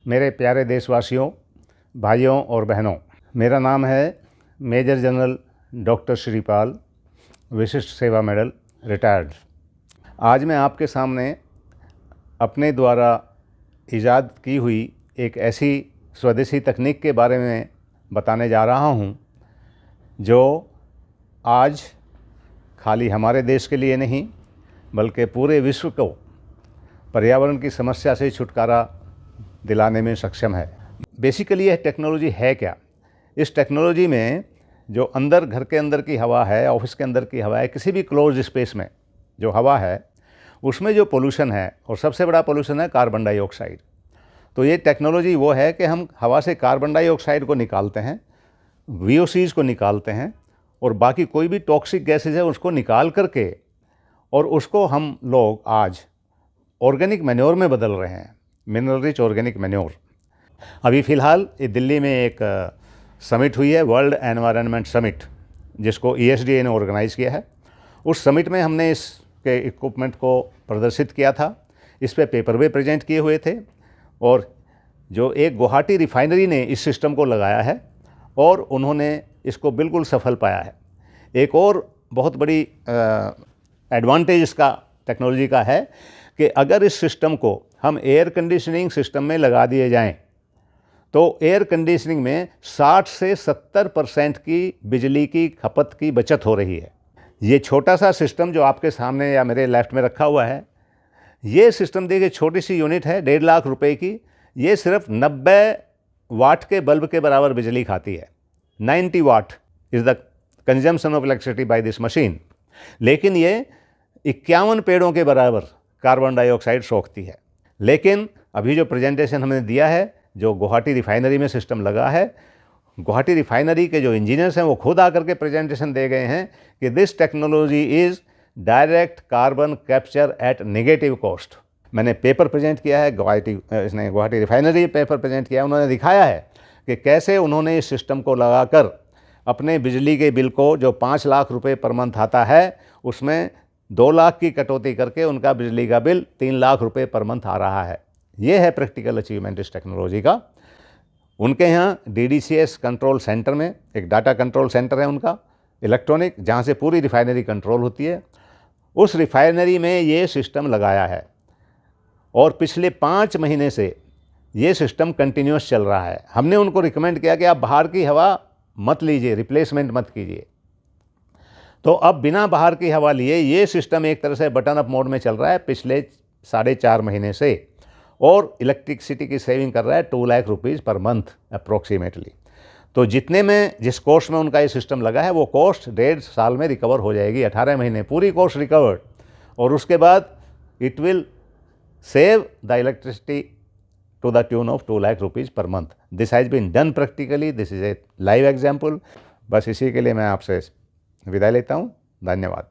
मेरे प्यारे देशवासियों, भाइयों और बहनों, मेरा नाम है मेजर जनरल डॉक्टर श्रीपाल, विशिष्ट सेवा मेडल, रिटायर्ड। आज मैं आपके सामने अपने द्वारा ईजाद की हुई एक ऐसी स्वदेशी तकनीक के बारे में बताने जा रहा हूं, जो आज खाली हमारे देश के लिए नहीं बल्कि पूरे विश्व को पर्यावरण की समस्या से छुटकारा दिलाने में सक्षम है। बेसिकली यह टेक्नोलॉजी है क्या? इस टेक्नोलॉजी में जो अंदर, घर के अंदर की हवा है, ऑफिस के अंदर की हवा है, किसी भी क्लोज स्पेस में जो हवा है उसमें जो पोल्यूशन है, और सबसे बड़ा पोल्यूशन है कार्बन डाइऑक्साइड। तो ये टेक्नोलॉजी वो है कि हम हवा से कार्बन डाइऑक्साइड को निकालते हैं, VOCs को निकालते हैं, और बाकी कोई भी टॉक्सिक गैसेज है उसको निकाल करके और उसको हम लोग आज ऑर्गेनिक मैन्योर में बदल रहे हैं, मिनरल रिच ऑर्गेनिक मैन्योर। अभी फ़िलहाल दिल्ली में एक समिट हुई है, वर्ल्ड एनवायरनमेंट समिट, जिसको ESDA ने ऑर्गेनाइज़ किया है। उस समिट में हमने इसके इक्विपमेंट को प्रदर्शित किया था, इस पे पेपर भी प्रेजेंट किए हुए थे, और जो एक गुवाहाटी रिफाइनरी ने इस सिस्टम को लगाया है और उन्होंने इसको बिल्कुल सफल पाया है। एक और बहुत बड़ी एडवांटेज इसका टेक्नोलॉजी का है कि अगर इस सिस्टम को हम एयर कंडीशनिंग सिस्टम में लगा दिए जाएं, तो एयर कंडीशनिंग में 60 से 70% की बिजली की खपत की बचत हो रही है। ये छोटा सा सिस्टम जो आपके सामने या मेरे लेफ्ट में रखा हुआ है, ये सिस्टम देखिए, छोटी सी यूनिट है, 1.5 लाख रुपए की। ये सिर्फ 90 वाट के बल्ब के बराबर बिजली खाती है। 90 what is the consumption of electricity by this machine. लेकिन ये 51 पेड़ों के बराबर कार्बन डाइऑक्साइड सोखती है। लेकिन अभी जो प्रेजेंटेशन हमने दिया है, जो गुवाहाटी रिफाइनरी में सिस्टम लगा है, गुवाहाटी रिफाइनरी के जो इंजीनियर्स हैं वो खुद आकर के प्रेजेंटेशन दे गए हैं कि this technology is direct carbon capture at negative cost. मैंने पेपर प्रेजेंट किया है, गुवाहाटी रिफाइनरी पेपर प्रेजेंट किया है। उन्होंने दिखाया है कि कैसे उन्होंने इस सिस्टम को लगाकर अपने बिजली के बिल को, जो 5 लाख रुपए पर मंथ आता है, उसमें 2 लाख की कटौती करके उनका बिजली का बिल 3 लाख रुपए पर मंथ आ रहा है। ये है प्रैक्टिकल अचीवमेंट इस टेक्नोलॉजी का। उनके यहाँ DDCS कंट्रोल सेंटर में एक डाटा कंट्रोल सेंटर है उनका, इलेक्ट्रॉनिक, जहाँ से पूरी रिफाइनरी कंट्रोल होती है। उस रिफाइनरी में ये सिस्टम लगाया है और पिछले 5 महीने से ये सिस्टम कंटिन्यूस चल रहा है। हमने उनको रिकमेंड किया कि आप बाहर की हवा मत लीजिए, रिप्लेसमेंट मत कीजिए। तो अब बिना बाहर की हवा लिए ये सिस्टम एक तरह से बटन अप मोड में चल रहा है पिछले 4.5 महीने से, और इलेक्ट्रिसिटी की सेविंग कर रहा है 2 lakh rupees per month approximately. तो जितने में, जिस कॉस्ट में उनका ये सिस्टम लगा है, वो कॉस्ट 1.5 साल में रिकवर हो जाएगी, 18 महीने पूरी कॉस्ट रिकवर्ड। और उसके बाद it will save the electricity to the tune of 2 lakh rupees per month. This has been done practically, this is a live example. बस इसी के लिए मैं आपसे विदाई लेता हूँ। धन्यवाद।